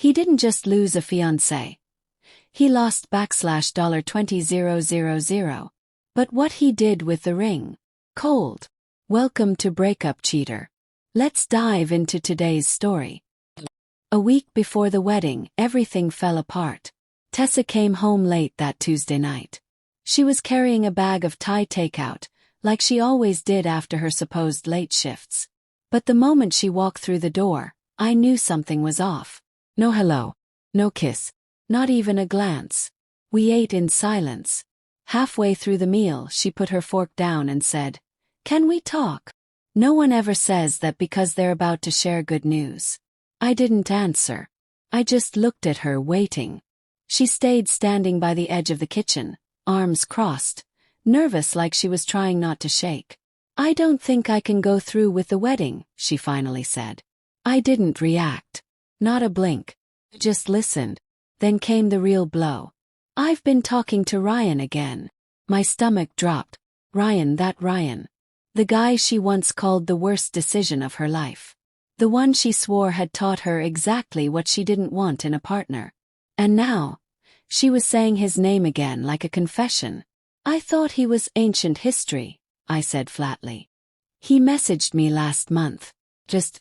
He didn't just lose a fiancé. He lost $20,000. But what he did with the ring? Cold. Welcome to Breakup Cheater. Let's dive into today's story. A week before the wedding, everything fell apart. Tessa came home late that Tuesday night. She was carrying a bag of Thai takeout, like she always did after her supposed late shifts. But the moment she walked through the door, I knew something was off. No hello. No kiss. Not even a glance. We ate in silence. Halfway through the meal, she put her fork down and said, "Can we talk?" No one ever says that because they're about to share good news. I didn't answer. I just looked at her, waiting. She stayed standing by the edge of the kitchen, arms crossed, nervous like she was trying not to shake. "I don't think I can go through with the wedding," she finally said. I didn't react. Not a blink. Just listened. Then came the real blow. "I've been talking to Ryan again." My stomach dropped. Ryan, that Ryan. The guy she once called the worst decision of her life. The one she swore had taught her exactly what she didn't want in a partner. And now, she was saying his name again like a confession. "I thought he was ancient history," I said flatly. "He messaged me last month. Just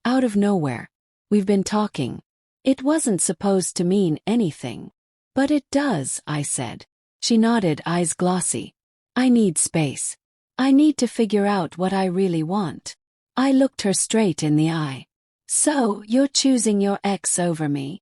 out of nowhere. We've been talking. It wasn't supposed to mean anything." "But it does," I said. She nodded, eyes glossy. "I need space. I need to figure out what I really want." I looked her straight in the eye. "So, you're choosing your ex over me?"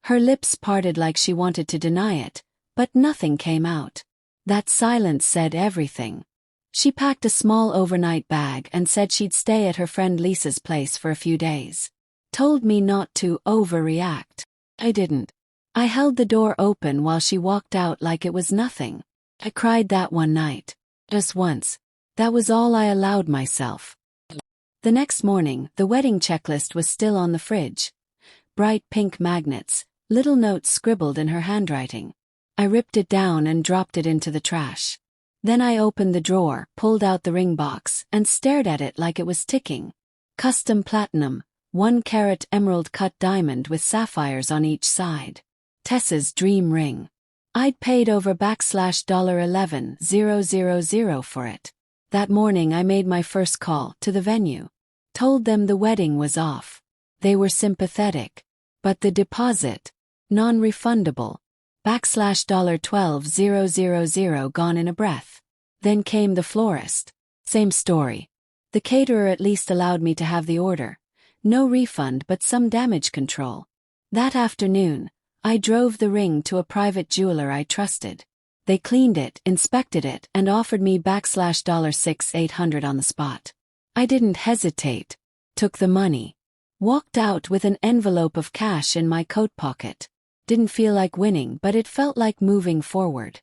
Her lips parted like she wanted to deny it, but nothing came out. That silence said everything. She packed a small overnight bag and said she'd stay at her friend Lisa's place for a few days. Told me not to overreact. I didn't. I held the door open while she walked out like it was nothing. I cried that one night. Just once. That was all I allowed myself. The next morning, the wedding checklist was still on the fridge. Bright pink magnets, little notes scribbled in her handwriting. I ripped it down and dropped it into the trash. Then I opened the drawer, pulled out the ring box, and stared at it like it was ticking. Custom platinum, 1-carat emerald cut diamond with sapphires on each side. Tessa's dream ring. I'd paid over $11,000 for it. That morning I made my first call to the venue. Told them the wedding was off. They were sympathetic. But the deposit? Non-refundable. $12,000 gone in a breath. Then came the florist. Same story. The caterer at least allowed me to have the order. No refund but some damage control. That afternoon, I drove the ring to a private jeweler I trusted. They cleaned it, inspected it, and offered me $6,800 on the spot. I didn't hesitate. Took the money. Walked out with an envelope of cash in my coat pocket. Didn't feel like winning, but it felt like moving forward.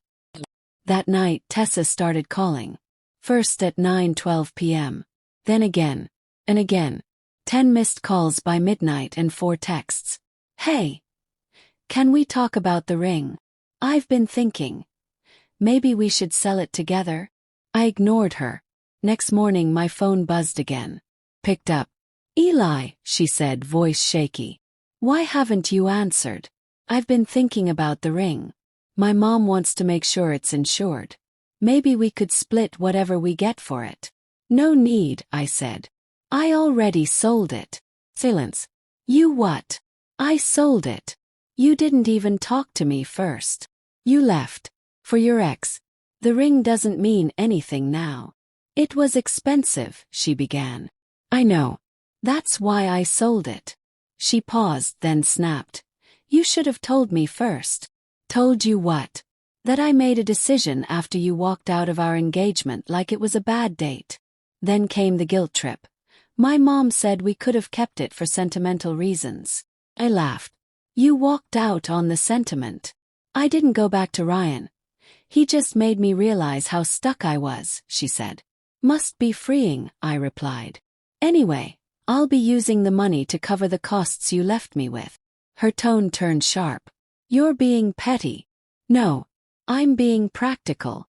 That night, Tessa started calling. First at 9:12 p.m. Then again. And again. 10 missed calls by midnight and 4 texts. "Hey. Can we talk about the ring? I've been thinking. Maybe we should sell it together." I ignored her. Next morning my phone buzzed again. Picked up. "Eli," she said, voice shaky. "Why haven't you answered? I've been thinking about the ring. My mom wants to make sure it's insured. Maybe we could split whatever we get for it." "No need," I said. "I already sold it." Silence. "You what?" "I sold it. You didn't even talk to me first. You left. For your ex. The ring doesn't mean anything now." "It was expensive," she began. "I know. That's why I sold it." She paused, then snapped. "You should have told me first." "Told you what?" "That I made a decision after you walked out of our engagement like it was a bad date." Then came the guilt trip. "My mom said we could have kept it for sentimental reasons." I laughed. "You walked out on the sentiment." "I didn't go back to Ryan. He just made me realize how stuck I was," she said. "Must be freeing," I replied. "Anyway, I'll be using the money to cover the costs you left me with." Her tone turned sharp. "You're being petty." "No. I'm being practical."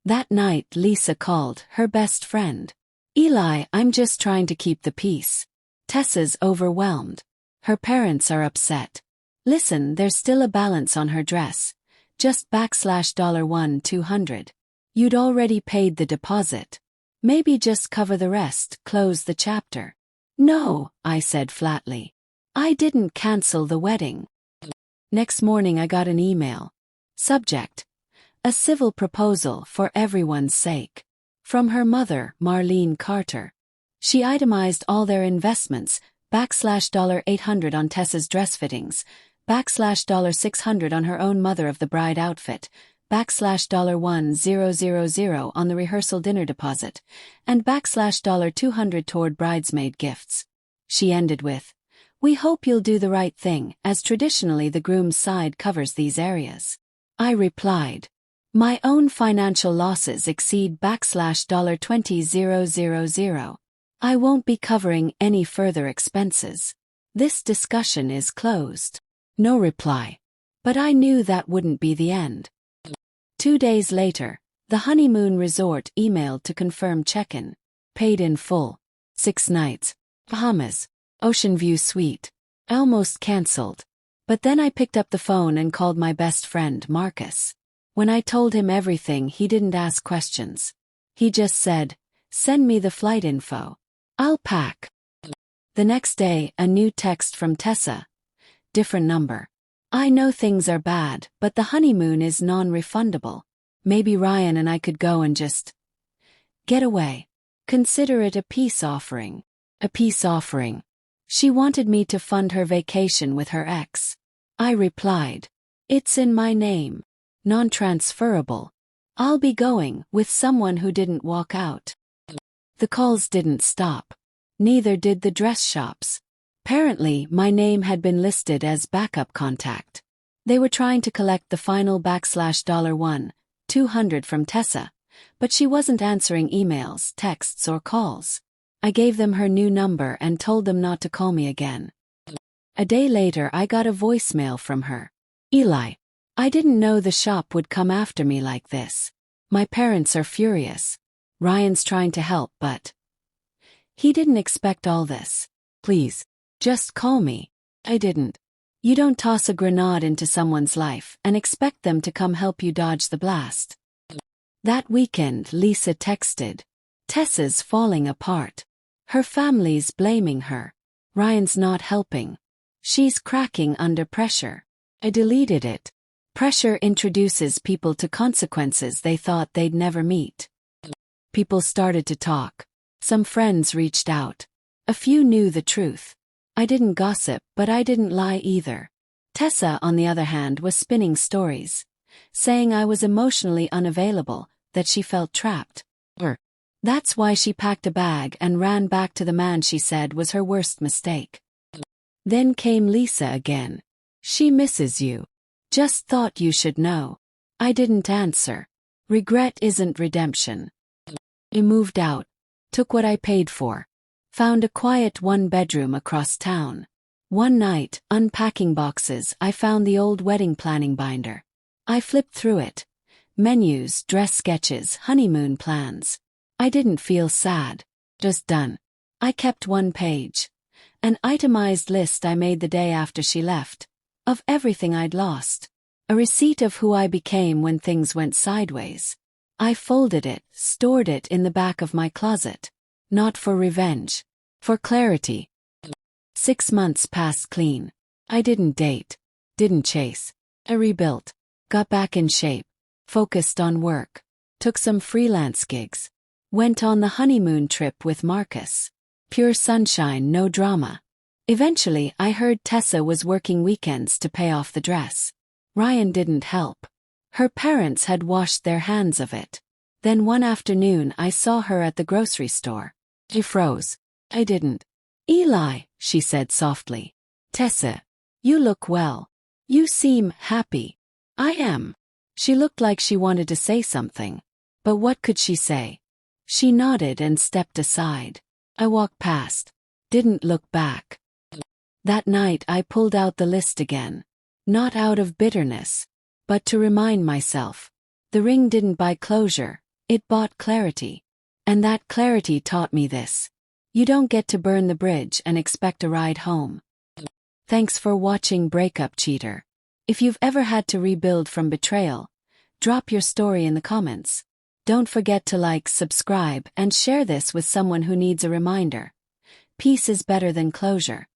That night Lisa called, her best friend. "Eli, I'm just trying to keep the peace." Tessa's overwhelmed. Her parents are upset. Listen, there's still a balance on her dress. Just $1 200. You'd already paid the deposit. Maybe just cover the rest, close the chapter. No, I said flatly. I didn't cancel the wedding. Next morning I got an email. Subject: a civil proposal for everyone's sake. From her mother, Marlene Carter. She itemized all their investments, $800 on Tessa's dress fittings, $600 on her own mother of the bride outfit, $1000 on the rehearsal dinner deposit, and $200 toward bridesmaid gifts. She ended with, "We hope you'll do the right thing, as traditionally the groom's side covers these areas." I replied, "My own financial losses exceed $20000. I won't be covering any further expenses. This discussion is closed." No reply. But I knew that wouldn't be the end. 2 days later, the honeymoon resort emailed to confirm check-in. Paid in full. 6 nights. Bahamas. Ocean View Suite. I almost cancelled. But then I picked up the phone and called my best friend, Marcus. When I told him everything, he didn't ask questions. He just said, "Send me the flight info. I'll pack." The next day, a new text from Tessa. Different number. "I know things are bad, but the honeymoon is non-refundable. Maybe Ryan and I could go and just get away. Consider it a peace offering." A peace offering. She wanted me to fund her vacation with her ex. I replied, "It's in my name. Non-transferable. I'll be going with someone who didn't walk out." The calls didn't stop. Neither did the dress shops. Apparently, my name had been listed as backup contact. They were trying to collect the final $200 from Tessa, but she wasn't answering emails, texts, or calls. I gave them her new number and told them not to call me again. A day later, I got a voicemail from her. "Eli, I didn't know the shop would come after me like this. My parents are furious. Ryan's trying to help, but he didn't expect all this. Please, just call me." I didn't. You don't toss a grenade into someone's life and expect them to come help you dodge the blast. That weekend, Lisa texted, "Tessa's falling apart. Her family's blaming her. Ryan's not helping. She's cracking under pressure." I deleted it. Pressure introduces people to consequences they thought they'd never meet. People started to talk. Some friends reached out. A few knew the truth. I didn't gossip, but I didn't lie either. Tessa, on the other hand, was spinning stories, saying I was emotionally unavailable, that she felt trapped. That's why she packed a bag and ran back to the man she said was her worst mistake. Then came Lisa again. "She misses you. Just thought you should know." I didn't answer. Regret isn't redemption. I moved out. Took what I paid for. Found a quiet one-bedroom across town. One night, unpacking boxes, I found the old wedding planning binder. I flipped through it. Menus, dress sketches, honeymoon plans. I didn't feel sad. Just done. I kept one page. An itemized list I made the day after she left. Of everything I'd lost. A receipt of who I became when things went sideways. I folded it, stored it in the back of my closet. Not for revenge. For clarity. 6 months passed clean. I didn't date. Didn't chase. I rebuilt. Got back in shape. Focused on work. Took some freelance gigs. Went on the honeymoon trip with Marcus. Pure sunshine, no drama. Eventually, I heard Tessa was working weekends to pay off the dress. Ryan didn't help. Her parents had washed their hands of it. Then one afternoon I saw her at the grocery store. She froze. I didn't. "Eli," she said softly. "Tessa, you look well. You seem happy." "I am." She looked like she wanted to say something. But what could she say? She nodded and stepped aside. I walked past. Didn't look back. That night I pulled out the list again. Not out of bitterness, but to remind myself. The ring didn't buy closure, it bought clarity. And that clarity taught me this. You don't get to burn the bridge and expect a ride home. Thanks for watching Breakup Cheater. If you've ever had to rebuild from betrayal, drop your story in the comments. Don't forget to like, subscribe, and share this with someone who needs a reminder. Peace is better than closure.